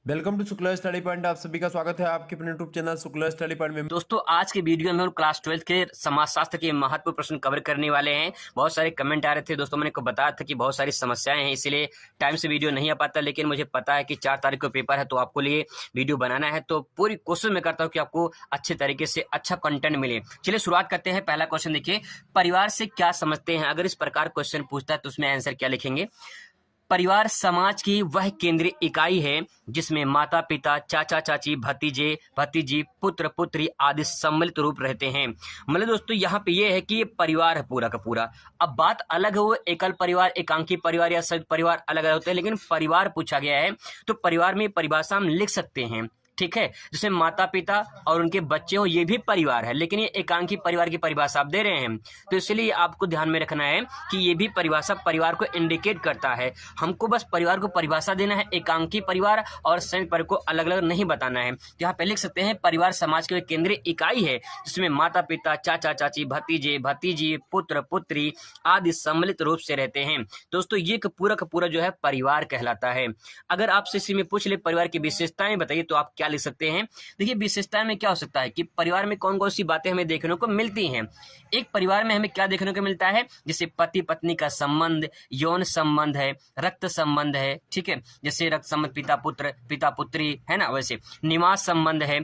Welcome to Shukla study point. आप सभी का स्वागत है आपके अपने YouTube channel Shukla study point में। दोस्तों आज के वीडियो में हम क्लास 12 के समाजशास्त्र के महत्वपूर्ण प्रश्न कवर करने वाले हैं। बहुत सारे कमेंट आ रहे थे दोस्तों, मैंने को बताया था कि बहुत सारी समस्याएं हैं, इसलिए टाइम से वीडियो नहीं आ पाता, लेकिन मुझे पता है कि 4 तारीख को पेपर है तो आपको लिए वीडियो बनाना है, तो पूरी कोशिश मैं करता हूँ कि आपको अच्छे तरीके से अच्छा कंटेंट मिले। चलिए शुरुआत करते हैं। पहला क्वेश्चन देखिए, परिवार से क्या समझते हैं? अगर इस प्रकार क्वेश्चन पूछता है तो उसमें आंसर क्या लिखेंगे? परिवार समाज की वह केंद्रीय इकाई है जिसमें माता पिता, चाचा चाची, भतीजे भतीजी, पुत्र पुत्री आदि सम्मिलित रूप रहते हैं। मतलब दोस्तों यहाँ पे ये है कि ये परिवार है पूरा का पूरा। अब बात अलग है, वो एकल परिवार, एकांकी परिवार या संयुक्त परिवार अलग अलग होते हैं, लेकिन परिवार पूछा गया है तो परिवार में परिभाषा हम लिख सकते हैं, ठीक है। जैसे माता पिता और उनके बच्चे हो, ये भी परिवार है, लेकिन ये एकांकी परिवार की परिभाषा आप दे रहे हैं, तो इसलिए आपको ध्यान में रखना है कि ये भी परिभाषा परिवार को इंडिकेट करता है। हमको बस परिवार को परिभाषा देना है, एकांकी परिवार और संयुक्त परिवार को अलग अलग नहीं बताना है। तो यहाँ पे लिख सकते हैं परिवार समाज की केंद्रीय इकाई है जिसमें माता पिता, चाचा चाची, भतीजे भतीजी, पुत्र पुत्री आदि सम्मिलित रूप से रहते हैं। दोस्तों ये पूरा का पूरा जो है परिवार कहलाता है। अगर आपसे इसी में पूछ ले परिवार की विशेषताएं बताइए तो आप क्या लिख सकते हैं? देखिए विशेषताएं में क्या हो सकता है कि परिवार में कौन कौन सी बातें हमें देखने को मिलती हैं। एक परिवार में हमें क्या देखने को मिलता है? जैसे पति पत्नी का संबंध, यौन संबंध है, रक्त संबंध है, ठीक है, जैसे रक्त संबंध पिता पुत्री है ना, वैसे निवास संबंध है,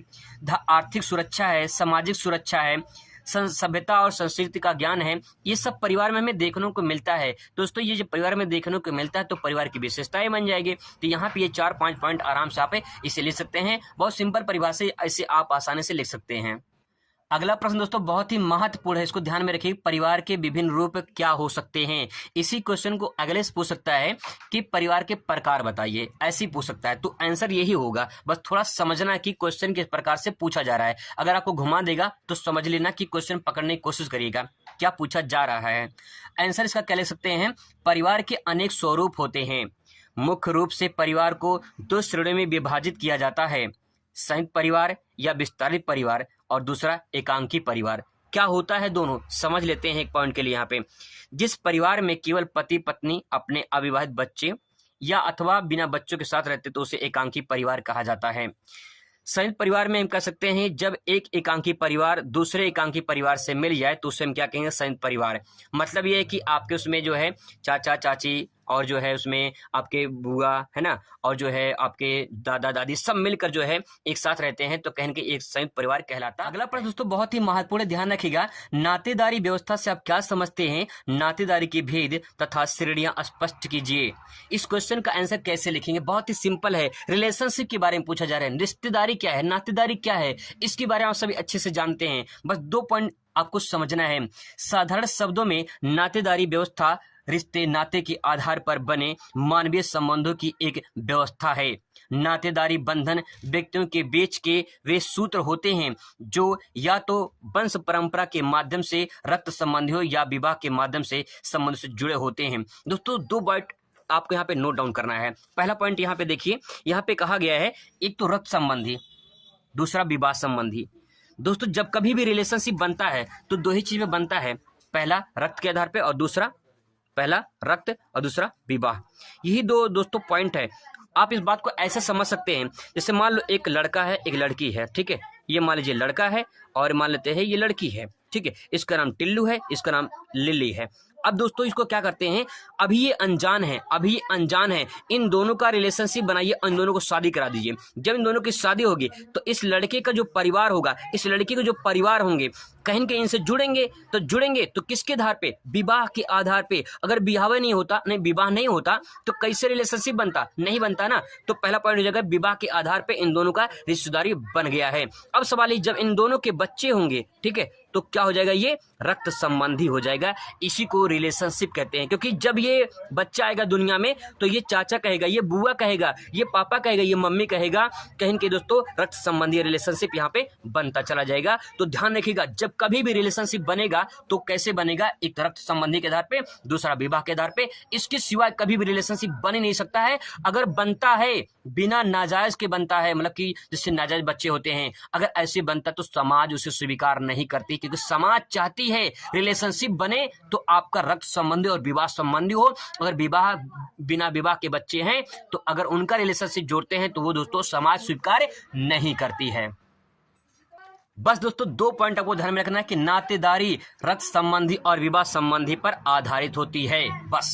आर्थिक सुरक्षा है, सामाजिक सुरक्षा है, सभ्यता और संस्कृति का ज्ञान है। ये सब परिवार में हमें देखने को मिलता है। दोस्तों ये जो परिवार में देखने को मिलता है तो परिवार की विशेषताएं बन जाएगी। तो यहाँ पे ये 4-5 पॉइंट आराम से आप इसे लिख सकते हैं। बहुत सिंपल परिभाषा, ऐसे आप आसानी से लिख सकते हैं। अगला प्रश्न दोस्तों बहुत ही महत्वपूर्ण है, इसको ध्यान में रखिए। परिवार के विभिन्न रूप क्या हो सकते हैं? इसी क्वेश्चन को अगले से पूछ सकता है कि परिवार के प्रकार बताइए, ऐसे ही पूछ सकता है, तो आंसर यही होगा। बस थोड़ा समझना कि क्वेश्चन किस प्रकार से पूछा जा रहा है। अगर आपको घुमा देगा तो समझ लेना कि क्वेश्चन पकड़ने की कोशिश करिएगा क्या पूछा जा रहा है। आंसर इसका क्या लिख सकते हैं? परिवार के अनेक स्वरूप होते हैं। मुख्य रूप से परिवार को 2 श्रेणियों में विभाजित किया जाता है, संयुक्त परिवार या विस्तारित परिवार, और दूसरा एकांकी परिवार। क्या होता है दोनों समझ लेते हैं एक पॉइंट के लिए। यहाँ पे जिस परिवार में केवल पति पत्नी, अपने अविवाहित बच्चे या अथवा बिना बच्चों के साथ रहते तो उसे एकांकी परिवार कहा जाता है। संयुक्त परिवार में हम कह सकते हैं जब एक एकांकी परिवार दूसरे एकांकी परिवार से मिल जाए तो उसे हम क्या कहेंगे? संयुक्त परिवार। मतलब ये है कि आपके उसमें जो है चाचा चाची और जो है उसमें आपके बुआ है ना, और जो है आपके दादा दादी सब मिलकर जो है एक साथ रहते हैं, तो कहेंगे एक संयुक्त परिवार कहलाता है। अगला प्रश्न दोस्तों बहुत ही महत्वपूर्ण, ध्यान रखिएगा। नातेदारी व्यवस्था से आप क्या समझते हैं? नातेदारी के भेद तथा श्रेणियां स्पष्ट कीजिए। इस क्वेश्चन का आंसर कैसे लिखेंगे? बहुत ही सिंपल है। रिलेशनशिप के बारे में पूछा जा रहा है। रिश्तेदारी क्या है, नातेदारी क्या है, इसके बारे में आप सभी अच्छे से जानते हैं। बस 2 पॉइंट आपको समझना है। साधारण शब्दों में नातेदारी व्यवस्था रिश्ते नाते के आधार पर बने मानवीय संबंधों की एक व्यवस्था है। नातेदारी बंधन व्यक्तियों के बीच के वे सूत्र होते हैं जो या तो वंश परंपरा के माध्यम से, रक्त संबंधियों या विवाह के माध्यम से संबंध से जुड़े होते हैं। दोस्तों 2 पॉइंट आपको यहाँ पे नोट डाउन करना है। पहला पॉइंट यहाँ पे देखिए, यहाँ पे कहा गया है एक तो रक्त संबंधी, दूसरा विवाह संबंधी। दोस्तों जब कभी भी रिलेशनशिप बनता है तो 2 ही चीज में बनता है, पहला रक्त के आधार पे और दूसरा विवाह। यही 2 दोस्तों पॉइंट है। आप इस बात को ऐसे समझ सकते हैं जैसे मान लो एक लड़का है एक लड़की है, ठीक है। ये मान लीजिए लड़का है और मान लेते हैं ये लड़की है, ठीक है। इसका नाम टिल्लू है, इसका नाम लिली है। अब दोस्तों इसको क्या करते हैं, अभी ये अनजान है, इन दोनों का रिलेशनशिप बनाइए, इन दोनों को शादी करा दीजिए। जब इन दोनों की शादी होगी तो इस लड़के का जो परिवार होगा, इस लड़की के जो परिवार होंगे, कहीं के इनसे जुड़ेंगे तो किसके आधार पे? विवाह के आधार पे। अगर विवाह नहीं होता तो कैसे रिलेशनशिप बनता? नहीं बनता ना। तो पहला पॉइंट हो जाएगा विवाह के आधार पे इन दोनों का रिश्तेदारी बन गया है। अब सवाल है जब इन दोनों के बच्चे होंगे, ठीक है, तो क्या हो जाएगा? ये रक्त संबंधी हो जाएगा। इसी को रिलेशनशिप कहते हैं, क्योंकि जब ये बच्चा आएगा दुनिया में तो ये चाचा कहेगा, ये बुआ कहेगा, ये पापा कहेगा, ये मम्मी कहेगा, कहीं के दोस्तों रक्त संबंधी रिलेशनशिप यहाँ पे बनता चला जाएगा। तो ध्यान रखिएगा जब कभी भी रिलेशनशिप बनेगा तो कैसे बनेगा? एक रक्त संबंधी के आधार पे, दूसरा विवाह के आधार पे। इसके सिवाय कभी भी रिलेशनशिप बन ही नहीं सकता है। अगर बनता है बिना नाजायज के बनता है, मतलब कि जिससे नाजायज बच्चे होते हैं, अगर ऐसे बनता तो समाज उसे स्वीकार नहीं करती, क्योंकि समाज चाहती है, रिलेशनशिप बने तो आपका रक्त संबंधी और विवाह संबंधी हो। अगर बिना विवाह के बच्चे हैं तो अगर उनका रिलेशनशिप जोड़ते हैं तो वो दोस्तों समाज स्वीकार नहीं करती है। बस दोस्तों 2 पॉइंट आपको ध्यान में रखना है कि नातेदारी रक्त संबंधी और विवाह संबंधी पर आधारित होती है। बस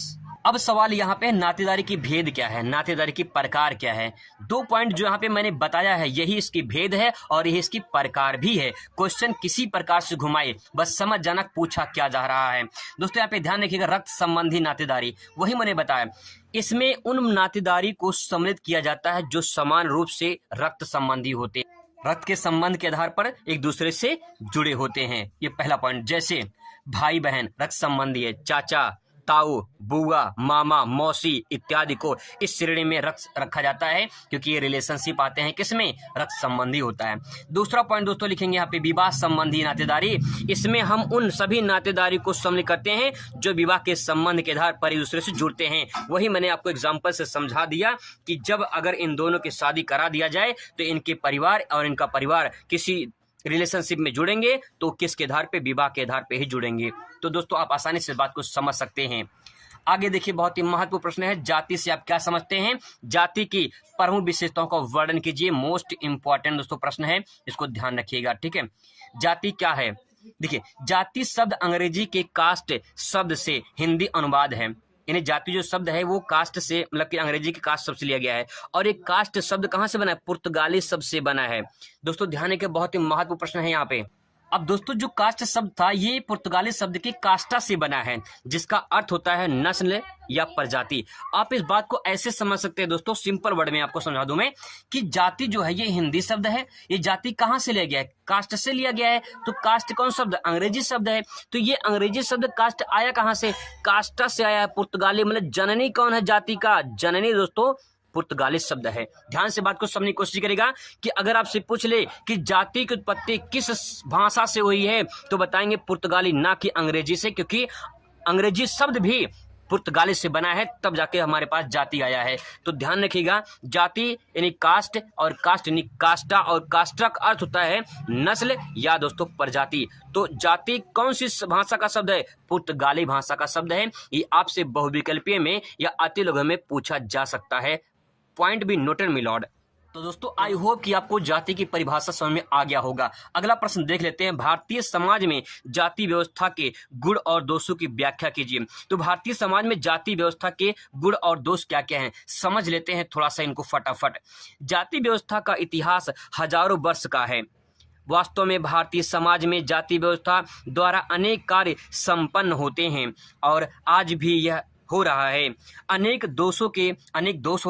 अब सवाल यहाँ पे नातेदारी की भेद क्या है, नातेदारी की प्रकार क्या है। 2 पॉइंट जो यहाँ पे मैंने बताया है यही इसकी भेद है और यही इसकी प्रकार भी है। क्वेश्चन किसी प्रकार से घुमाए बस समझ जाना पूछा क्या जा रहा है। दोस्तों यहाँ पे ध्यान रखिएगा, रक्त संबंधी नातेदारी वही मैंने बताया, इसमें उन नातेदारी को सम्मिलित किया जाता है जो समान रूप से रक्त संबंधी होते हैं, रक्त के संबंध के आधार पर एक दूसरे से जुड़े होते हैं। ये पहला पॉइंट। जैसे भाई बहन रक्त संबंधी है, चाचा ताऊ बुआ मामा मौसी इत्यादि को इस श्रेणी में रखा जाता है क्योंकि ये रिलेशनशिप आते हैं किसमें, रक्त संबंधी होता है। दूसरा पॉइंट दोस्तों लिखेंगे यहाँ पे विवाह संबंधी नातेदारी। इसमें हम उन सभी नातेदारी को सम्मिलित करते हैं जो विवाह के संबंध के आधार पर एक दूसरे से जुड़ते हैं। वही मैंने आपको एग्जाम्पल से समझा दिया कि जब अगर इन दोनों की शादी करा दिया जाए तो इनके परिवार और इनका परिवार किसी रिलेशनशिप में जुड़ेंगे तो किसके आधार पे, विवाह के आधार पे ही जुड़ेंगे। तो दोस्तों आप आसानी से बात को समझ सकते हैं। आगे देखिए, बहुत ही महत्वपूर्ण प्रश्न है, जाति से आप क्या समझते हैं, जाति की प्रमुख विशेषताओं का वर्णन कीजिए। मोस्ट इंपॉर्टेंट दोस्तों प्रश्न है, इसको ध्यान रखिएगा, ठीक है। जाति क्या है, देखिए जाति शब्द अंग्रेजी के कास्ट शब्द से हिंदी अनुवाद है। यानी जाति जो शब्द है वो कास्ट से, मतलब कि अंग्रेजी के कास्ट शब्द से लिया गया है। और एक कास्ट शब्द कहाँ से बना है, पुर्तगाली शब्द से बना है। दोस्तों ध्यान रखिए, बहुत ही महत्वपूर्ण प्रश्न है यहाँ पे। अब दोस्तों जो कास्ट शब्द था ये पुर्तगाली शब्द के कास्टा से बना है जिसका अर्थ होता है नस्ल या प्रजाति। आप इस बात को ऐसे समझ सकते हैं दोस्तों, सिंपल वर्ड में आपको समझा दूं मैं कि जाति जो है ये हिंदी शब्द है, ये जाति कहाँ से लिया गया है, कास्ट से लिया गया है। तो कास्ट कौन शब्द, अंग्रेजी शब्द है। तो ये अंग्रेजी शब्द कास्ट आया कहाँ से, कास्टा से आया है। पुर्तगाली मतलब जननी कौन है जाति का, जननी दोस्तों पुर्तगाली शब्द है। ध्यान से बात को समझने की कोशिश करेगा कि अगर आपसे पूछ ले कि जाति की उत्पत्ति किस भाषा से हुई है तो बताएंगे पुर्तगाली, ना कि अंग्रेजी से, क्योंकि अंग्रेजी शब्द भी पुर्तगाली से बना है तब जाके हमारे पास जाति आया है। तो ध्यान रखिएगा, जाति यानी कास्ट और कास्ट यानी कास्टा और कास्टा का अर्थ होता है नस्ल या दोस्तों प्रजाति। तो जाति कौन सी भाषा का शब्द है, पुर्तगाली भाषा का शब्द है। ये आपसे बहुविकल्पीय में या अतिलघु में पूछा जा सकता है। Point be noted my Lord. तो दोस्तों आई होप कि आपको जाति की परिभाषा समझ में आ गया होगा। अगला प्रश्न देख लेते हैं, भारतीय समाज में जाति व्यवस्था के गुण और दोषों की व्याख्या कीजिए। तो भारतीय समाज में जाति व्यवस्था के गुण और दोष क्या क्या हैं, समझ लेते हैं थोड़ा सा इनको फटाफट। जाति व्यवस्था का इतिहास हजारों वर्ष का है। वास्तव में भारतीय समाज में जाति व्यवस्था द्वारा अनेक कार्य संपन्न होते हैं और आज भी यह हो रहा है। अनेक दोष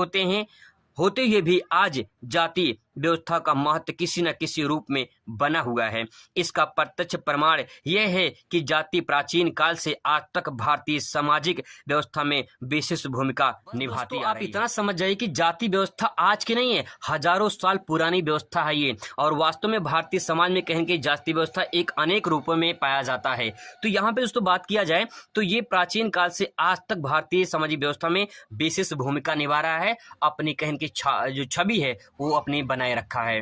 होते हुए भी आज जाति व्यवस्था का महत्व किसी न किसी रूप में बना हुआ है। इसका प्रत्यक्ष प्रमाण यह है कि जाति प्राचीन काल से आज तक भारतीय सामाजिक व्यवस्था में विशेष भूमिका निभाती आ रही है। आप इतना समझ जाइए कि जाति व्यवस्था आज की नहीं है, हजारों साल पुरानी व्यवस्था है ये। और वास्तव में भारतीय समाज में कहेंगे जाति व्यवस्था एक अनेक रूपों में पाया जाता है। तो यहाँ पे दोस्तों बात किया जाए तो ये प्राचीन काल से आज तक भारतीय सामाजिक व्यवस्था में विशेष भूमिका निभा रहा है। अपनी कहने की जो छवि है वो अपनी बनाए रखा है।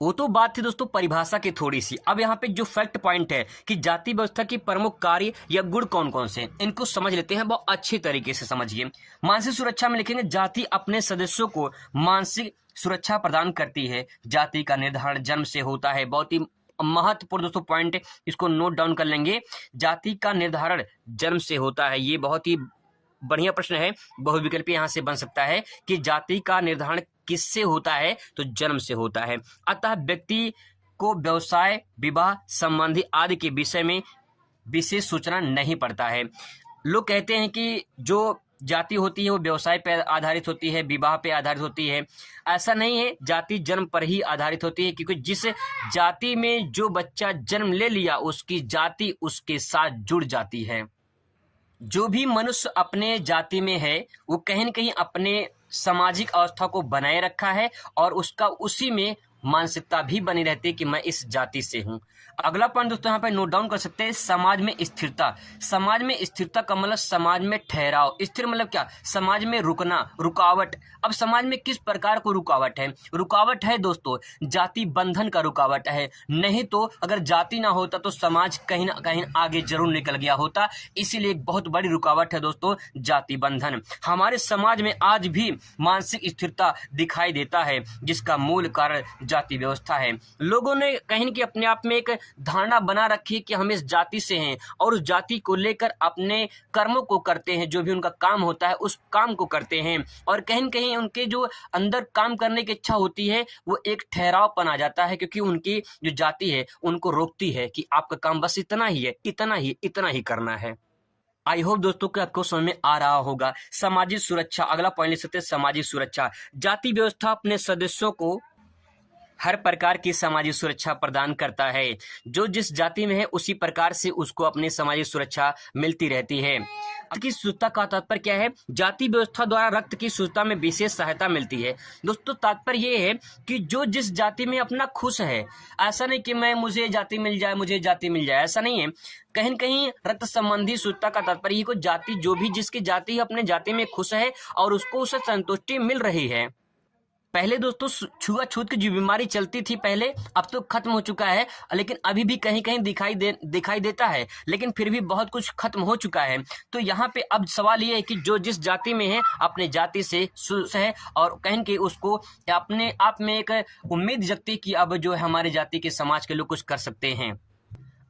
वो तो बात थी दोस्तों परिभाषा की थोड़ी सी। अब यहाँ पे जो फैक्ट पॉइंट है कि जाति व्यवस्था की प्रमुख कार्य या गुण कौन कौन से, इनको समझ लेते हैं। बहुत अच्छी तरीके से समझिए। मानसिक सुरक्षा में लिखेंगे जाति अपने सदस्यों को मानसिक सुरक्षा प्रदान करती है। जाति का निर्धारण जन्म से होता है। बहुत ही महत्वपूर्ण दोस्तों पॉइंट, इसको नोट डाउन कर लेंगे। जाति का निर्धारण जन्म से होता है, ये बहुत ही बढ़िया प्रश्न है। बहुविकल्पी यहाँ से बन सकता है कि जाति का निर्धारण किससे होता है, तो जन्म से होता है। अतः व्यक्ति को व्यवसाय विवाह संबंधी आदि के विषय में विशेष सूचना नहीं पड़ता है। लोग कहते हैं कि जो जाति होती है वो व्यवसाय पर आधारित होती है, विवाह पे आधारित होती है। ऐसा नहीं है, जाति जन्म पर ही आधारित होती है, क्योंकि जिस जाति में जो बच्चा जन्म ले लिया उसकी जाति उसके साथ जुड़ जाती है। जो भी मनुष्य अपने जाति में है वो कहीं न कहीं अपने सामाजिक अवस्था को बनाए रखा है और उसका उसी में मानसिकता भी बनी रहती है कि मैं इस जाति से हूं। अगला पॉइंट दोस्तों यहाँ पे नोट डाउन कर सकते हैं, समाज में स्थिरता। समाज में स्थिरता का मतलब समाज में ठहराव। स्थिर मतलब क्या? समाज में रुकना, रुकावट। अब समाज में किस प्रकार को रुकावट है? रुकावट है दोस्तों जाति बंधन का रुकावट है। नहीं तो अगर जाति ना होता तो समाज कहीं ना कहीं आगे जरूर निकल गया होता। इसीलिए एक बहुत बड़ी रुकावट है दोस्तों जाति बंधन। हमारे समाज में आज भी मानसिक स्थिरता दिखाई देता है, जिसका मूल कारण जाति व्यवस्था है। लोगों ने कहीं कि अपने आप में एक धारणा बना रखी है कि हम इस जाति से हैं और उस जाति को लेकर अपने कर्मों को करते हैं, जो भी उनका काम होता है उस काम को करते हैं। और कहीं न कहीं उनके जो अंदर काम करने की इच्छा होती है वो एक ठहरावपन आ जाता है, क्योंकि उनकी जो जाति है उनको रोकती है कि आपका काम बस इतना ही है, इतना ही करना है। आई होप दोस्तों कि आपको समझ में आ रहा होगा। सामाजिक सुरक्षा, अगला पॉइंट ले सकते हैं सामाजिक सुरक्षा। जाति व्यवस्था अपने सदस्यों को हर प्रकार की सामाजिक सुरक्षा प्रदान करता है। जो जिस जाति में है उसी प्रकार से उसको अपनी सामाजिक सुरक्षा मिलती रहती है। रक्त की शुद्धता का तात्पर्य क्या है? जाति व्यवस्था द्वारा रक्त की शुद्धता में विशेष सहायता मिलती है। दोस्तों तात्पर्य ये है कि जो जिस जाति में अपना खुश है, ऐसा नहीं कि मुझे जाति मिल जाए, ऐसा नहीं है। कहीं न कहीं रक्त संबंधी शुद्धता का तात्पर्य को जाति, जो भी जिसकी जाति है अपने जाति में खुश है और उसको उसे संतुष्टि मिल रही है। पहले दोस्तों छुआछूत की जो बीमारी चलती थी पहले, अब तो खत्म हो चुका है, लेकिन अभी भी कहीं कहीं दिखाई देता है, लेकिन फिर भी बहुत कुछ खत्म हो चुका है। तो यहाँ पे अब सवाल ये है कि जो जिस जाति में है अपने जाति से खुश है और कहीं के उसको अपने आप में एक उम्मीद जगती कि अब जो है हमारे जाति के समाज के लोग कुछ कर सकते हैं।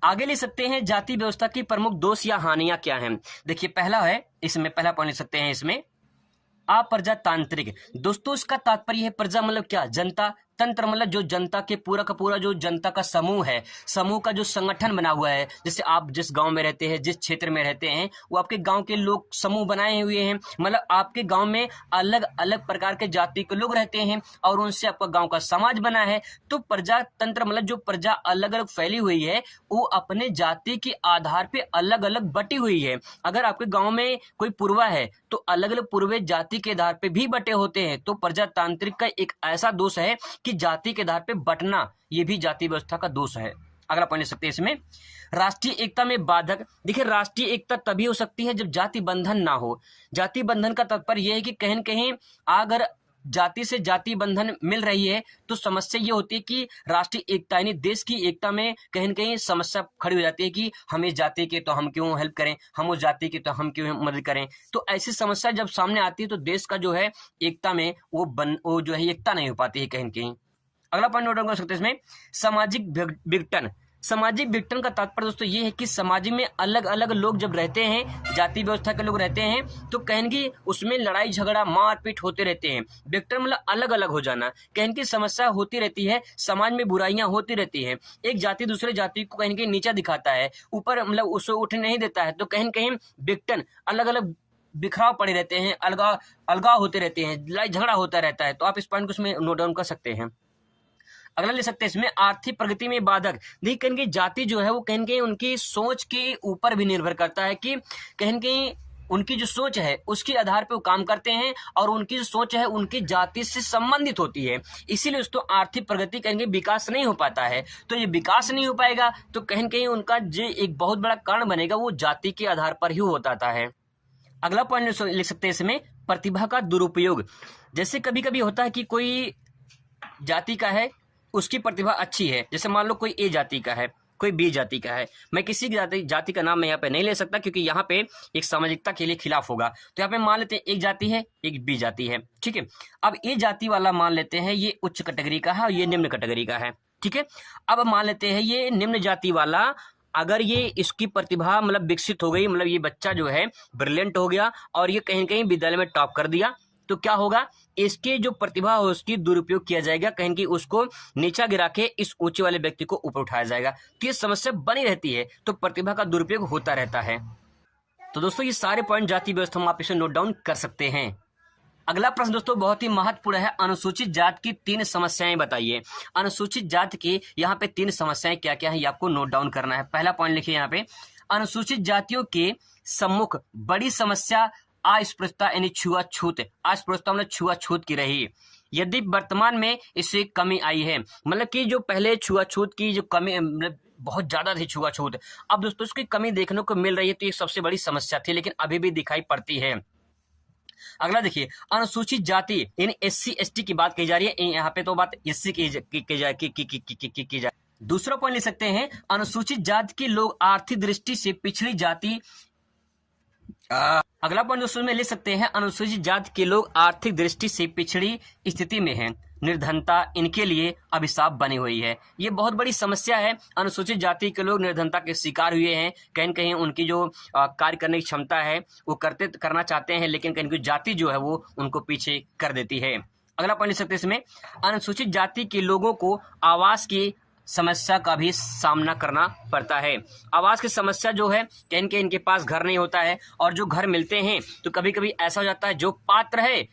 आगे ले सकते हैं जाति व्यवस्था की प्रमुख दोष या हानियां क्या हैं। देखिए पहला पॉइंट ले सकते हैं इसमें अप्रजातांत्रिक। दोस्तों इसका तात्पर्य है, प्रजा मतलब क्या? जनता, तंत्र मतलब जो जनता के पूरा का पूरा जो जनता का समूह है, समूह का जो संगठन बना हुआ है। जैसे आप जिस गांव में रहते हैं, जिस क्षेत्र में रहते हैं, वो आपके गांव के लोग समूह बनाए हुए हैं। मतलब आपके गांव में अलग अलग प्रकार के जाति के लोग रहते हैं और उनसे आपका गांव का समाज बना है। तो प्रजातंत्र मतलब जो प्रजा अलग अलग फैली हुई है वो अपने जाति के आधार पे अलग अलग बटी हुई है। अगर आपके गांव में कोई पूर्वा है तो अलग अलग पूर्वे जाति के आधार पे भी बटे होते हैं। तो प्रजातांत्रिक का एक ऐसा दोष है कि जाति के आधार पे बंटना, ये भी जाति व्यवस्था का दोष है। अगला पॉइंट ले सकते हैं इसमें राष्ट्रीय एकता में बाधक। देखिए राष्ट्रीय एकता तभी हो सकती है जब जाति बंधन ना हो। जाति बंधन का तात्पर्य यह है कि कहीं न कहीं अगर जाति से जाति बंधन मिल रही है तो समस्या ये होती है कि राष्ट्रीय एकता यानी देश की एकता में कहीं न कहीं समस्या खड़ी हो जाती है कि हम इस जाति के तो हम क्यों हेल्प करें, हम उस जाति के तो हम क्यों मदद करें। तो ऐसी समस्या जब सामने आती है तो देश का जो है एकता में वो जो है एकता नहीं हो पाती है कहीं न कहीं। अगला पॉइंट नोट डाउन कर सकते हैं इसमें सामाजिक विघटन। सामाजिक विघटन का तात्पर्य दोस्तों ये है कि समाज में अलग अलग लोग जब रहते हैं, जाति व्यवस्था के लोग रहते हैं, तो कहीं की उसमें लड़ाई झगड़ा मारपीट होते रहते हैं। विघटन मतलब अलग अलग हो जाना। कहीं की समस्या होती रहती है, समाज में बुराइयां होती रहती है। एक जाति दूसरे जाति को कहीं कहीं नीचा दिखाता है, ऊपर मतलब उसको उठने नहीं देता है। तो कहीं कहीं विघटन अलग अलग बिखराव पड़े रहते हैं, अलगाव होते रहते हैं, लड़ाई झगड़ा होता रहता है। तो आप इस पॉइंट को इसमें नोट डाउन कर सकते हैं। अगला ले सकते हैं इसमें आर्थिक प्रगति में बाधक। देखिए कहीं कहीं जाति जो है वो कहीं कहीं उनकी सोच के ऊपर भी निर्भर करता है कि कहीं कहीं उनकी जो सोच है उसके आधार पे वो काम करते हैं और उनकी जो सोच है उनकी जाति से संबंधित होती है। इसीलिए उसको आर्थिक प्रगति कहीं कहीं विकास नहीं हो पाता है। तो ये विकास नहीं हो पाएगा तो कहीं कहीं उनका जो एक बहुत बड़ा कारण बनेगा वो जाति के आधार पर ही होता है। अगला पॉइंट लिख सकते हैं इसमें प्रतिभा का दुरुपयोग। जैसे कभी कभी होता है कि कोई जाति का है, उसकी प्रतिभा अच्छी है, जैसे मान लो कोई ए जाति का है, कोई बी जाति का है। मैं किसी जाति का नाम मैं यहाँ पे नहीं ले सकता क्योंकि यहाँ पे एक सामाजिकता के लिए खिलाफ होगा। तो यहाँ पे मान लेते हैं एक जाति है, एक बी जाति है, ठीक है। अब ए जाति वाला मान लेते हैं ये उच्च कैटेगरी का है और ये निम्न कैटेगरी का है, ठीक है। अब मान लेते हैं ये निम्न जाति वाला, अगर ये इसकी प्रतिभा मतलब विकसित हो गई, मतलब ये बच्चा जो है ब्रिलियंट हो गया और ये कहीं कहीं विद्यालय में टॉप कर दिया, तो क्या होगा, इसके जो प्रतिभा हो उसकी दुरुपयोग किया जाएगा, कहीं कि उसको नीचा गिरा के इस ऊंचे वाले व्यक्ति को ऊपर उठाया जाएगा। तो ये समस्या बनी रहती है, तो प्रतिभा का दुरुपयोग होता रहता है। तो दोस्तों ये सारे पॉइंट जाति व्यवस्था में आप इसे नोट डाउन कर सकते हैं। अगला प्रश्न दोस्तों बहुत ही महत्वपूर्ण है, अनुसूचित जाति की 3 समस्याएं बताइए। अनुसूचित जाति की यहाँ पे 3 समस्याएं क्या क्या है ये आपको नोट डाउन करना है। पहला पॉइंट लिखिए यहाँ पे, अनुसूचित जातियों के सम्मुख बड़ी समस्या अस्पृश्यता यानी छुआछूत। अस्पृश्यता मतलब छुआछूत की रही। यदि वर्तमान में इससे कमी आई है, मतलब कि जो पहले छुआछूत की जो कमी मतलब बहुत ज्यादा थी छुआछूत, अब दोस्तों उसकी कमी देखने को मिल रही है, तो ये सबसे बड़ी समस्या थी, लेकिन अभी भी दिखाई पड़ती है। अगला देखिए, अनुसूचित जाति यानी SC ST की बात की जा रही है, यहाँ पे तो बात SC की जाए। दूसरा पॉइंट ले सकते हैं, अनुसूचित जाति के लोग आर्थिक दृष्टि से पिछड़ी जाति। अगला पॉइंट दोस्तों में ले सकते हैं, अनुसूचित जाति के लोग आर्थिक दृष्टि से पिछड़ी स्थिति में हैं, निर्धनता इनके लिए अभिशाप बनी हुई है। ये बहुत बड़ी समस्या है, अनुसूचित जाति के लोग निर्धनता के शिकार हुए हैं। कहीं कहीं उनकी जो कार्य करने की क्षमता है वो करना चाहते हैं, लेकिन कहीं की जाति जो है वो उनको पीछे कर देती है। अगला पॉइंट ले सकते हैं इसमें, अनुसूचित जाति के लोगों को आवास की समस्या का भी सामना करना पड़ता है। आवास की समस्या जो है, कहीं कहीं इनके पास घर नहीं होता है, और जो घर मिलते हैं तो कभी कभी ऐसा हो जाता है जो पात्र है,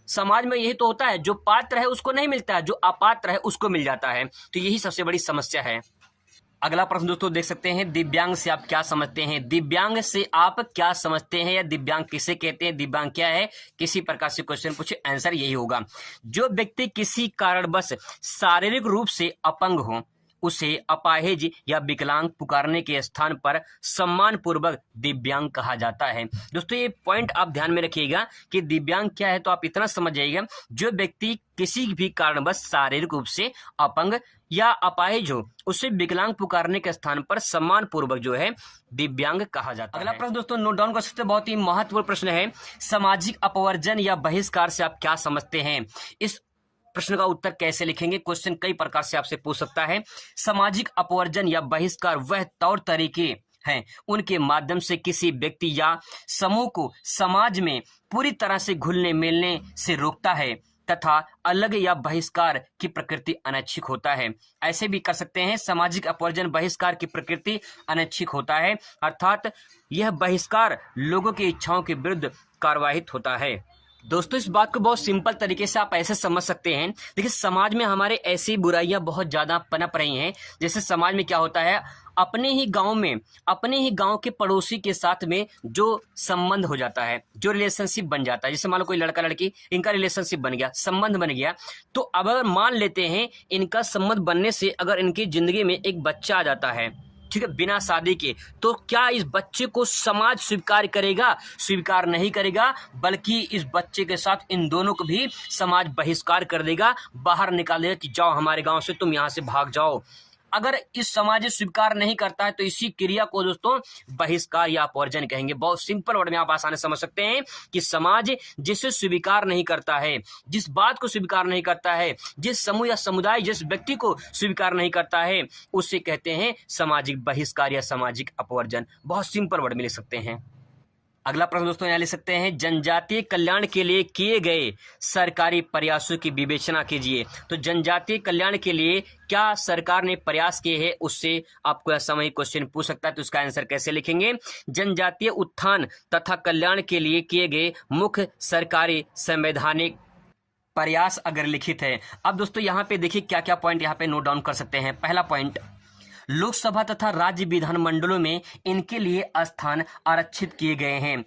समाज में यही तो होता है, जो पात्र है उसको नहीं मिलता है, जो अपात्र है उसको मिल जाता है, तो यही सबसे बड़ी समस्या है। अगला प्रश्न दोस्तों देख सकते हैं, दिव्यांग से आप क्या समझते हैं? दिव्यांग से आप क्या समझते हैं, या दिव्यांग किसे कहते हैं, दिव्यांग क्या है? किसी प्रकार से क्वेश्चन पूछे, आंसर यही होगा, जो व्यक्ति किसी कारणवश शारीरिक रूप से अपंग हो उसे अपाहिज या विकलांग पुकारने के स्थान पर सम्मान पूर्वक दिव्यांग कहा जाता है। दोस्तों ये पॉइंट आप ध्यान में रखिएगा कि दिव्यांग क्या है, तो आप इतना समझ जाइएगा, जो व्यक्ति किसी भी कारणवश शारीरिक रूप से अपंग या अपाहिज हो उसे विकलांग पुकारने के स्थान पर सम्मान पूर्वक जो है दिव्यांग कहा जाता है। अगला प्रश्न दोस्तों नोट डाउन कर सकते हैं, बहुत ही महत्वपूर्ण प्रश्न है, सामाजिक अपवर्जन या बहिष्कार से आप क्या समझते हैं? इस प्रश्न का उत्तर कैसे लिखेंगे? क्वेश्चन कई प्रकार से आपसे पूछ सकता है। सामाजिक अपवर्जन या बहिष्कार वह तौर तरीके हैं उनके माध्यम से किसी व्यक्ति या समूह को समाज में पूरी तरह से घुलने मिलने से रोकता है तथा अलग या बहिष्कार की प्रकृति अनैच्छिक होता है। ऐसे भी कर सकते हैं, सामाजिक अपवर्जन बहिष्कार की प्रकृति अनैच्छिक होता है, अर्थात यह बहिष्कार लोगों की इच्छाओं के विरुद्ध कार्यवाहित होता है। दोस्तों इस बात को बहुत सिंपल तरीके से आप ऐसे समझ सकते हैं, देखिए समाज में हमारे ऐसी बुराइयां बहुत ज्यादा पनप रही हैं। जैसे समाज में क्या होता है, अपने ही गांव के पड़ोसी के साथ में जो संबंध हो जाता है, जो रिलेशनशिप बन जाता है, जैसे मान लो कोई लड़का लड़की, इनका रिलेशनशिप बन गया, संबंध बन गया, तो अब अगर मान लेते हैं इनका संबंध बनने से अगर इनकी जिंदगी में एक बच्चा आ जाता है, ठीक है, बिना शादी के, तो क्या इस बच्चे को समाज स्वीकार करेगा? स्वीकार नहीं करेगा, बल्कि इस बच्चे के साथ इन दोनों को भी समाज बहिष्कार कर देगा, बाहर निकाल देगा कि जाओ हमारे गांव से, तुम यहां से भाग जाओ। अगर इस समाज स्वीकार नहीं करता है तो इसी क्रिया को दोस्तों बहिष्कार या अपवर्जन कहेंगे। बहुत सिंपल वर्ड में आप आसानी से समझ सकते हैं कि समाज जिसे स्वीकार नहीं करता है, जिस बात को स्वीकार नहीं करता है, जिस समूह या समुदाय जिस व्यक्ति को स्वीकार नहीं करता है, उसे कहते हैं सामाजिक बहिष्कार या सामाजिक अपवर्जन। बहुत सिंपल वर्ड में लिख सकते हैं। अगला प्रश्न दोस्तों यहाँ ले सकते हैं, जनजातीय कल्याण के लिए किए गए सरकारी प्रयासों की विवेचना कीजिए। तो जनजातीय कल्याण के लिए क्या सरकार ने प्रयास किए हैं, उससे आपको ऐसा वही क्वेश्चन पूछ सकता है, तो इसका आंसर कैसे लिखेंगे? जनजातीय उत्थान तथा कल्याण के लिए किए गए मुख्य सरकारी संवैधानिक प्रयास अगर लिखित है। अब दोस्तों यहाँ पे देखिए क्या क्या पॉइंट यहाँ पे नोट डाउन कर सकते हैं। पहला पॉइंट, लोकसभा तथा राज्य विधानमंडलों में इनके लिए स्थान आरक्षित किए गए हैं।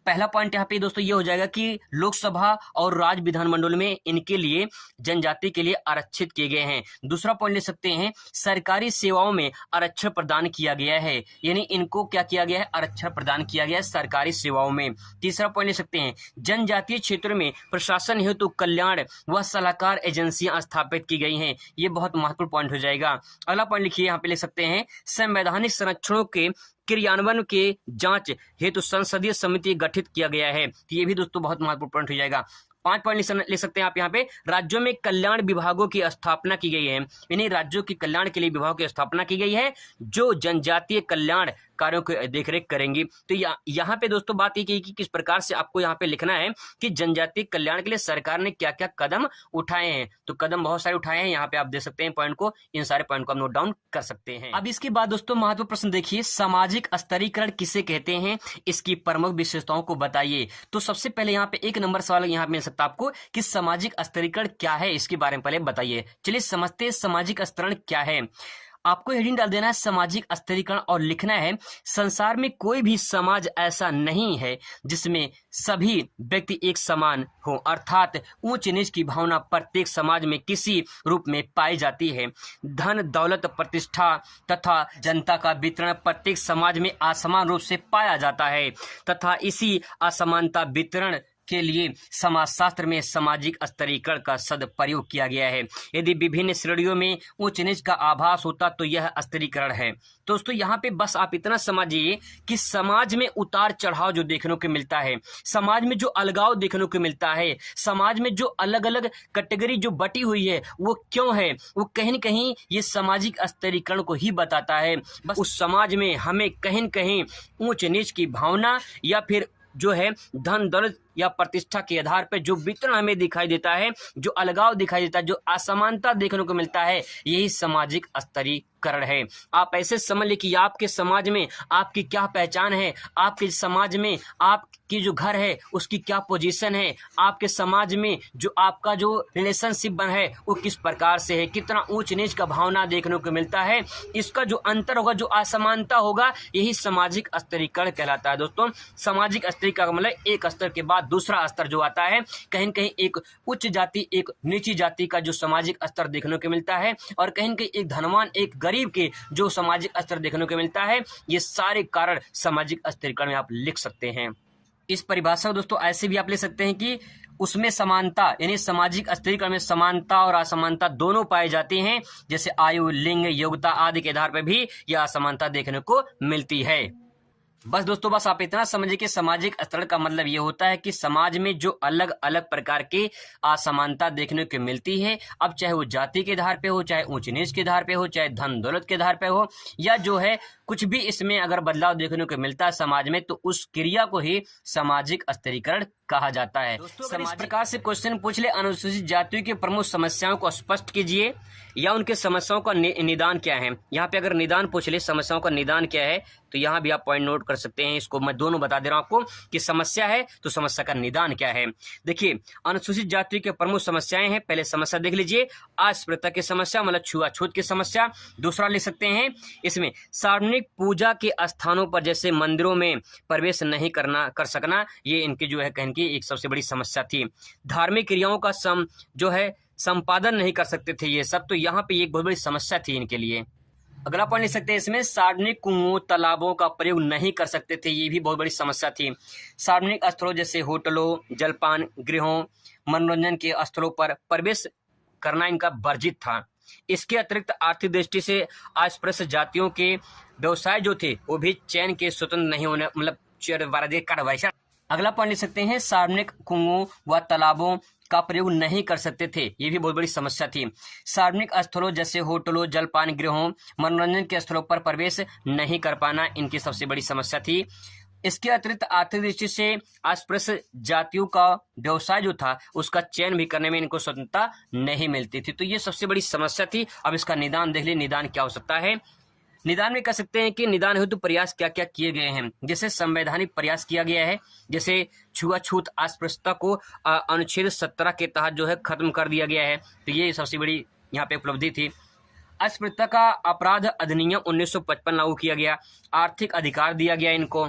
पहला पॉइंट यहाँ पे दोस्तों ये हो जाएगा कि लोकसभा और राज्य विधानमंडल में इनके लिए जनजाति के लिए आरक्षित किए गए हैं। दूसरा पॉइंट ले सकते हैं, सरकारी सेवाओं में आरक्षण प्रदान किया गया है, यानी इनको क्या किया गया है, आरक्षण प्रदान किया गया है सरकारी सेवाओं में। तीसरा पॉइंट ले सकते हैं, जनजातीय क्षेत्रों में प्रशासन हेतु कल्याण व सलाहकार एजेंसियां स्थापित की गई हैं। ये बहुत महत्वपूर्ण पॉइंट हो जाएगा। अगला पॉइंट लिखिए, यहाँ पे ले सकते हैं, संवैधानिक संरक्षणों के क्रियान्वयन के जांच हेतु संसदीय समिति गठित किया गया है। ये भी दोस्तों बहुत महत्वपूर्ण पॉइंट हो जाएगा। 5 पॉइंट ले सकते हैं आप यहाँ पे, राज्यों में कल्याण विभागों की स्थापना की गई है, यानी राज्यों के कल्याण के लिए विभागों की स्थापना की गई है जो जनजातीय कल्याण कार्यों की देखरेख करेंगी। तो यहाँ पे दोस्तों बात ये की कि किस प्रकार से आपको यहाँ पे लिखना है कि जनजातीय कल्याण के लिए सरकार ने क्या क्या कदम उठाए हैं। तो कदम बहुत सारे उठाए हैं, यहाँ पे आप देख सकते हैं पॉइंट को, इन सारे पॉइंट को आप नोट डाउन कर सकते हैं। अब इसके बाद दोस्तों महत्वपूर्ण प्रश्न देखिए, सामाजिक स्तरीकरण किसे कहते हैं, इसकी प्रमुख विशेषताओं को बताइए। तो सबसे पहले यहाँ पे 1 नंबर सवाल यहाँ मिल सकता है आपको कि सामाजिक स्तरीकरण क्या है, इसके बारे में पहले बताइए। चलिए समझते हैं सामाजिक स्तरीकरण क्या है। आपको हेडिंग डाल देना है सामाजिक स्तरीकरण और लिखना है संसार में कोई भी समाज ऐसा नहीं है जिसमें सभी व्यक्ति एक समान हो, अर्थात ऊंच नीच की भावना प्रत्येक समाज में किसी रूप में पाई जाती है। धन दौलत प्रतिष्ठा तथा जनता का वितरण प्रत्येक समाज में असमान रूप से पाया जाता है तथा इसी असमानता वितरण के लिए समाजशास्त्र में सामाजिक स्तरीकरण का सदप्रयोग किया गया है। यदि विभिन्न श्रेणियों में उच्च नीच का आभास होता तो यह स्तरीकरण है। दोस्तों यहाँ पे बस आप इतना समझिए कि समाज में उतार चढ़ाव जो देखने को मिलता है, समाज में जो अलगाव देखने को मिलता है, समाज में जो अलग अलग कैटेगरी जो बटी हुई है वो क्यों है, वो कहीं न कहीं ये सामाजिक स्तरीकरण को ही बताता है। बस उस समाज में हमें कहीं न कहीं ऊंच नीच की भावना या फिर जो है धन दौलत या प्रतिष्ठा के आधार पर जो वितरण हमें दिखाई देता है, जो अलगाव दिखाई देता है, जो असमानता देखने को मिलता है, यही सामाजिक स्तरीकरण है। आप ऐसे समझ ले कि आपके समाज में आपकी क्या पहचान है, आपके समाज में आपकी जो घर है उसकी क्या पोजीशन है, आपके समाज में जो आपका जो रिलेशनशिप बन है वो किस प्रकार से है, कितना ऊंच नीच का भावना देखने को मिलता है, इसका जो अंतर होगा, जो असमानता होगा, यही सामाजिक स्तरीकरण कहलाता है। दोस्तों सामाजिक स्तरीकरण मतलब एक स्तर के बाद दूसरा स्तर जो आता है, कहीं न कहीं एक उच्च जाति एक नीची जाति का जो सामाजिक स्तर देखने को मिलता है और कहीं न कहीं एक धनवान एक गरीब के जो सामाजिक स्तर देखने को मिलता है, ये सारे कारण सामाजिक स्तरीकरण में आप लिख सकते हैं। इस परिभाषा को दोस्तों ऐसे भी आप ले सकते हैं कि उसमें समानता यानी सामाजिक स्तरीकरण में समानता और असमानता दोनों पाए जाते हैं, जैसे आयु लिंग योग्यता आदि के आधार पर भी यह असमानता देखने को मिलती है। बस दोस्तों बस आप इतना समझिए कि सामाजिक स्तर का मतलब ये होता है कि समाज में जो अलग अलग प्रकार की असमानता देखने को मिलती है, अब चाहे वो जाति के आधार पे हो, चाहे ऊंच नीच के आधार पे हो, चाहे धन दौलत के आधार पे हो, या जो है कुछ भी इसमें अगर बदलाव देखने को मिलता है समाज में, तो उस क्रिया को ही सामाजिक स्तरीकरण कहा जाता है। दोस्तों इस प्रकार से क्वेश्चन पूछ ले अनुसूचित जातियों की प्रमुख समस्याओं को स्पष्ट कीजिए या उनके समस्याओं का निदान क्या है। यहाँ पे अगर निदान पूछ ले समस्याओं का निदान क्या है तो यहाँ भी आप पॉइंट नोट कर सकते हैं। इसको मैं दोनों बता दे रहा हूँ आपको कि समस्या है तो समस्या का निदान क्या है। देखिए अनुसूचित जातियों की प्रमुख समस्याएं हैं, पहले समस्या देख लीजिए। अस्पृश्यता की समस्या मतलब छुआछूत की समस्या। दूसरा लिख सकते हैं इसमें सार्वजनिक पूजा के स्थानों पर जैसे मंदिरों में प्रवेश नहीं कर सकना, ये इनकी जो है कहने की एक सबसे बड़ी समस्या थी। धार्मिक क्रियाओं का जो है संपादन नहीं कर सकते थे ये सब, तो यहाँ पे एक बहुत बड़ी समस्या थी इनके लिए। अगला पॉइंट लिख सकते हैं इसमें सार्वजनिक कुओं तालाबों का प्रयोग नहीं कर सकते थे, ये भी बहुत बड़ी समस्या थी। सार्वजनिक स्थलों जैसे होटलों जलपान गृहों मनोरंजन के स्थलों पर प्रवेश करना इनका वर्जित था। इसके अतिरिक्त आर्थिक दृष्टि से अस्पृश्य जातियों के व्यवसाय जो थे वो भी चयन के स्वतंत्र नहीं होने मतलब। अगला पॉइंट लिख सकते हैं सार्वजनिक कुओं व तालाबों का प्रयोग नहीं कर सकते थे, ये भी बहुत बड़ी समस्या थी। सार्वजनिक स्थलों जैसे होटलों जलपान गृहों मनोरंजन के स्थलों पर प्रवेश नहीं कर पाना इनकी सबसे बड़ी समस्या थी। इसके अतिरिक्त आर्थिक दृष्टि से अस्पृश्य जातियों का व्यवसाय जो था उसका चयन भी करने में इनको स्वतंत्रता नहीं मिलती थी, तो ये सबसे बड़ी समस्या थी। अब इसका निदान देख लीजिए, निदान क्या हो सकता है। निदान में कह सकते हैं कि निदान हेतु प्रयास क्या क्या किए गए हैं। जैसे संवैधानिक प्रयास किया गया है, जैसे छुआछूत अस्पृश्यता को अनुच्छेद 17 के तहत जो है खत्म कर दिया गया है, तो ये सबसे बड़ी यहाँ पे उपलब्धि थी। अस्पृश्यता का अपराध अधिनियम 1955 लागू किया गया। आर्थिक अधिकार दिया गया इनको।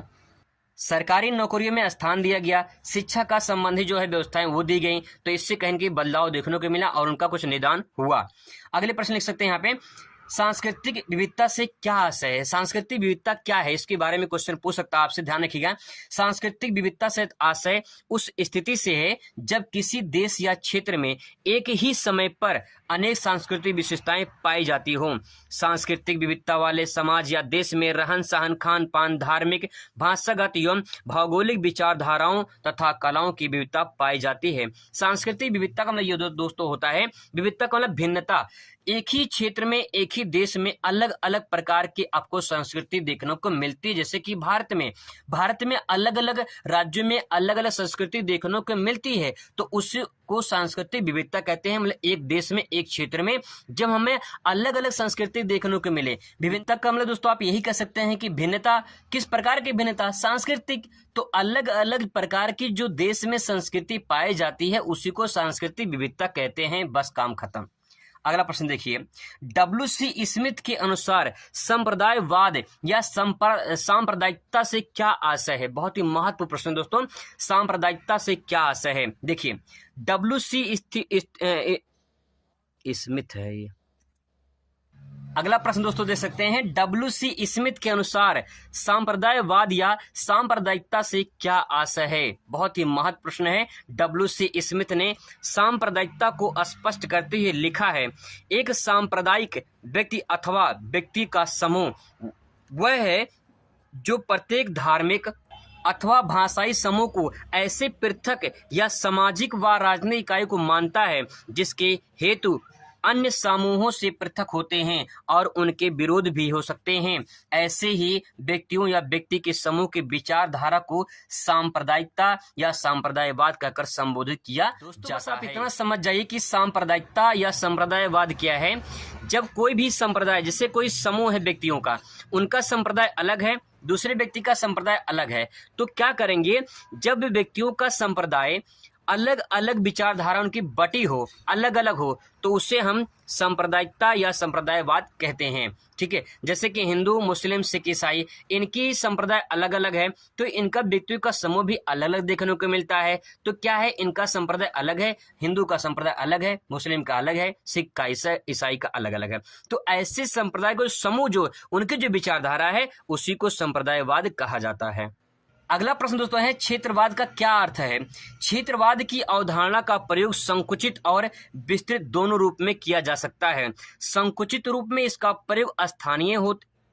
सरकारी नौकरियों में स्थान दिया गया। शिक्षा का संबंधी जो है व्यवस्थाएं वो दी गई, तो इससे कहीं की बदलाव देखने को मिला और उनका कुछ निदान हुआ। अगले प्रश्न लिख सकते हैं यहाँ पे सांस्कृतिक विविधता से क्या आशय है। सांस्कृतिक विविधता क्या है, इसके बारे में क्वेश्चन पूछ सकता है आपसे, ध्यान रखिएगा। सांस्कृतिक विविधता से आशय उस स्थिति से है जब किसी देश या क्षेत्र में एक ही समय पर अनेक सांस्कृतिक विशेषताएं पाई जाती हों। सांस्कृतिक विविधता वाले समाज या देश में रहन सहन खान पान धार्मिक भाषागत एवं भौगोलिक विचारधाराओं तथा कलाओं की विविधता पाई जाती है। सांस्कृतिक विविधता का मतलब ये दोस्तों होता है, विविधता का मतलब भिन्नता। एक ही क्षेत्र में एक ही देश में अलग अलग प्रकार की आपको संस्कृति देखने को मिलती है। जैसे कि भारत में अलग अलग राज्यों में अलग अलग संस्कृति देखने को मिलती है, तो उसको सांस्कृतिक विविधता कहते हैं। मतलब एक देश में एक क्षेत्र में जब हमें अलग अलग संस्कृति देखने को मिले। विविधता का मतलब दोस्तों आप यही कह सकते हैं कि भिन्नता, किस प्रकार की भिन्नता, सांस्कृतिक। तो अलग अलग प्रकार की जो देश में संस्कृति पाई जाती है उसी को सांस्कृतिक विविधता कहते हैं। बस काम खत्म। अगला प्रश्न देखिए, WC स्मिथ के अनुसार संप्रदायवाद या सांप्रदायिकता से क्या आशय है? बहुत ही महत्वपूर्ण प्रश्न दोस्तों, सांप्रदायिकता से क्या आशय है? देखिए WC स्मिथ है ये। अगला प्रश्न दोस्तों देख सकते हैं, WC स्मिथ के अनुसार सांप्रदायवाद या सांप्रदायिकता से क्या आशय है? बहुत ही महत्वपूर्ण प्रश्न है। WC स्मिथ ने सांप्रदायिकता को स्पष्ट करते हुए लिखा है, एक सांप्रदायिक व्यक्ति अथवा व्यक्ति का समूह वह है जो प्रत्येक धार्मिक अथवा भाषाई समूह को ऐसे पृथक या सामाजिक व राजनीतिक इकाई को मानता है जिसके हेतु अन्य समूहों से पृथक होते हैं और उनके विरोध भी हो सकते हैं। ऐसे ही व्यक्तियों या व्यक्ति के समूह की विचारधारा को सांप्रदायिकता या सांप्रदायवाद कहकर संबोधित किया जाता है। आप इतना समझ जाइए कि सांप्रदायिकता या संप्रदायवाद क्या है। जब कोई भी संप्रदाय, जैसे कोई समूह है व्यक्तियों का, उनका संप्रदाय अलग है, दूसरे व्यक्ति का संप्रदाय अलग है, तो क्या करेंगे, जब व्यक्तियों का संप्रदाय अलग अलग विचारधारा उनकी बटी हो, अलग अलग हो, तो उसे हम सांप्रदायिकता या संप्रदायवाद कहते हैं। ठीक है, जैसे कि हिंदू, मुस्लिम, सिख, ईसाई, इनकी संप्रदाय अलग अलग है, तो इनका व्यक्तियों का समूह भी अलग अलग देखने को मिलता है। तो क्या है, इनका संप्रदाय अलग है, हिंदू का संप्रदाय अलग है, मुस्लिम का अलग है, सिख का, ईसाई का अलग अलग है। तो ऐसे संप्रदाय को समूह जो उनकी जो विचारधारा है उसी को संप्रदायवाद कहा जाता है। अगला प्रश्न दोस्तों है, क्षेत्रवाद का क्या अर्थ है? क्षेत्रवाद की अवधारणा का प्रयोग संकुचित और विस्तृत दोनों रूप में किया जा सकता है। संकुचित रूप में इसका प्रयोग स्थानीय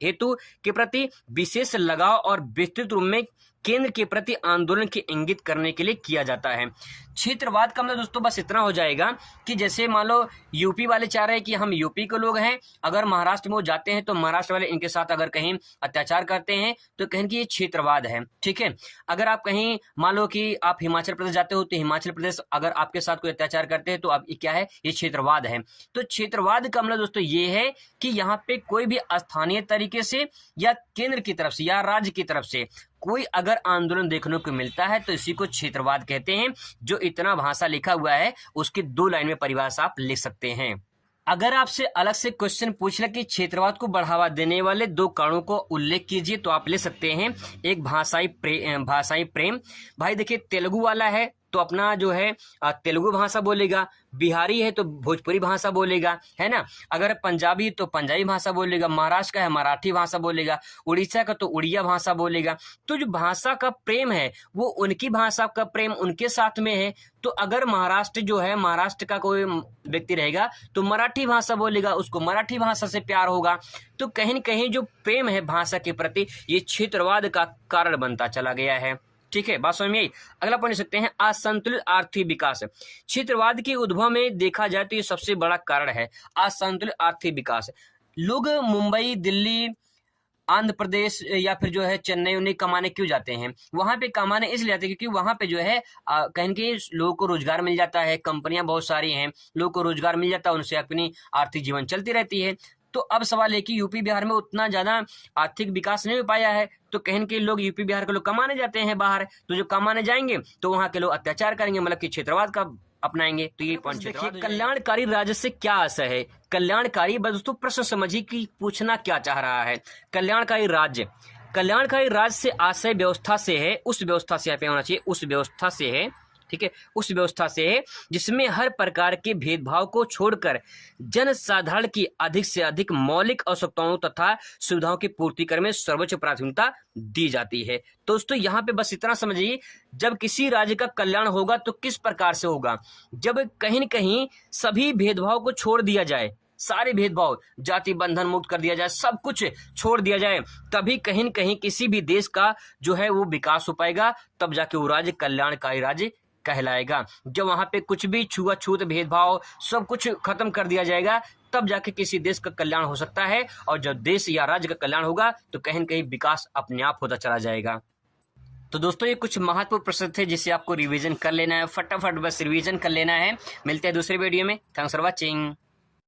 हेतु के प्रति विशेष लगाव और विस्तृत रूप में केंद्र के प्रति आंदोलन की इंगित करने के लिए किया जाता है। क्षेत्रवाद का मतलब दोस्तों बस इतना हो जाएगा कि जैसे मान लो यूपी वाले चाह रहे हैं कि हम यूपी के लोग हैं, अगर महाराष्ट्र में वो जाते हैं तो महाराष्ट्र वाले इनके साथ अगर कहीं अत्याचार करते हैं तो कहें कि ये क्षेत्रवाद है। ठीक है, अगर आप कहीं मान लो कि आप हिमाचल प्रदेश जाते हो तो हिमाचल प्रदेश अगर आपके साथ कोई अत्याचार करते हैं तो अब क्या है, ये क्षेत्रवाद है। तो क्षेत्रवाद का मतलब दोस्तों ये है कि यहाँ पे कोई भी स्थानीय तरीके से या केंद्र की तरफ से या राज्य की तरफ से कोई अगर आंदोलन देखने को मिलता है तो इसी को क्षेत्रवाद कहते हैं। जो इतना भाषा लिखा हुआ है उसकी 2 लाइन में परिभाषा आप लिख सकते हैं। अगर आपसे अलग से क्वेश्चन पूछ ले कि क्षेत्रवाद को बढ़ावा देने वाले 2 कारणों को उल्लेख कीजिए, तो आप ले सकते हैं। एक भाषाई प्रेम। भाई देखिए, तेलुगु वाला है तो अपना जो है तेलुगु भाषा बोलेगा, बिहारी है तो भोजपुरी भाषा बोलेगा, है ना। अगर पंजाबी तो पंजाबी भाषा बोलेगा, महाराष्ट्र का है मराठी भाषा बोलेगा, उड़ीसा का तो उड़िया भाषा बोलेगा। तो जो भाषा का प्रेम है वो उनकी भाषा का प्रेम उनके साथ में है। तो अगर महाराष्ट्र जो है, महाराष्ट्र का कोई व्यक्ति रहेगा तो मराठी भाषा बोलेगा, उसको मराठी भाषा से प्यार होगा। तो कहीं न कहीं जो प्रेम है भाषा के प्रति, ये क्षेत्रवाद का कारण बनता चला गया है। ठीक है, बात समझ में आई। अगला पढ़ सकते हैं, असंतुलित आर्थिक विकास। क्षेत्रवाद के उद्भव में देखा जाए तो ये सबसे बड़ा कारण है असंतुलित आर्थिक विकास। लोग मुंबई, दिल्ली, आंध्र प्रदेश या फिर जो है चेन्नई उन्हें कमाने क्यों जाते हैं? वहां पे कमाने इसलिए जाते हैं क्योंकि वहां पे जो है कहीं के लोगों को रोजगार मिल जाता है, कंपनियां बहुत सारी हैं, लोगों को रोजगार मिल जाता है, उनसे अपनी आर्थिक जीवन चलती रहती है। तो अब सवाल है कि यूपी बिहार में उतना ज्यादा आर्थिक विकास नहीं हो पाया है, तो कहीं के लोग, यूपी बिहार के लोग कमाने जाते हैं बाहर, तो जो कमाने जाएंगे तो वहां के लोग अत्याचार करेंगे, मतलब कि क्षेत्रवाद का अपनाएंगे। तो ये पॉइंट देखिए, कल्याणकारी राज्य से क्या आशय है? कल्याणकारी, बस दोस्तों प्रश्न समझिए कि पूछना क्या चाह रहा है। कल्याणकारी राज्य से आशय व्यवस्था से है, उस व्यवस्था से यहाँ पे होना चाहिए, उस व्यवस्था से है। ठीक है, उस व्यवस्था से है जिसमें हर प्रकार के भेदभाव को छोड़कर जनसाधारण की अधिक से अधिक मौलिक आवश्यकताओं तथा सुविधाओं की पूर्ति करने में सर्वोच्च प्राथमिकता दी जाती है। दोस्तों यहाँ पे बस इतना समझिए, जब किसी राज्य का कल्याण होगा तो किस प्रकार से होगा? जब कहीं न कहीं सभी भेदभाव को छोड़ दिया जाए, सारे भेदभाव, जाति बंधन मुक्त कर दिया जाए, सब कुछ छोड़ दिया जाए, तभी कहीं न कहीं किसी भी देश का जो है वो विकास हो पाएगा, तब जाके वो राज्य कल्याणकारी राज्य कहलाएगा। जब वहां पे कुछ भी छुआछूत, भेदभाव सब कुछ खत्म कर दिया जाएगा, तब जाके किसी देश का कल्याण हो सकता है। और जब देश या राज्य का कल्याण होगा तो कहीं न कहीं विकास अपने आप होता चला जाएगा। तो दोस्तों ये कुछ महत्वपूर्ण प्रश्न थे जिसे आपको रिवीजन कर लेना है, फटाफट बस रिवीजन कर लेना है। मिलते हैं दूसरे वीडियो में। Thanks for watching.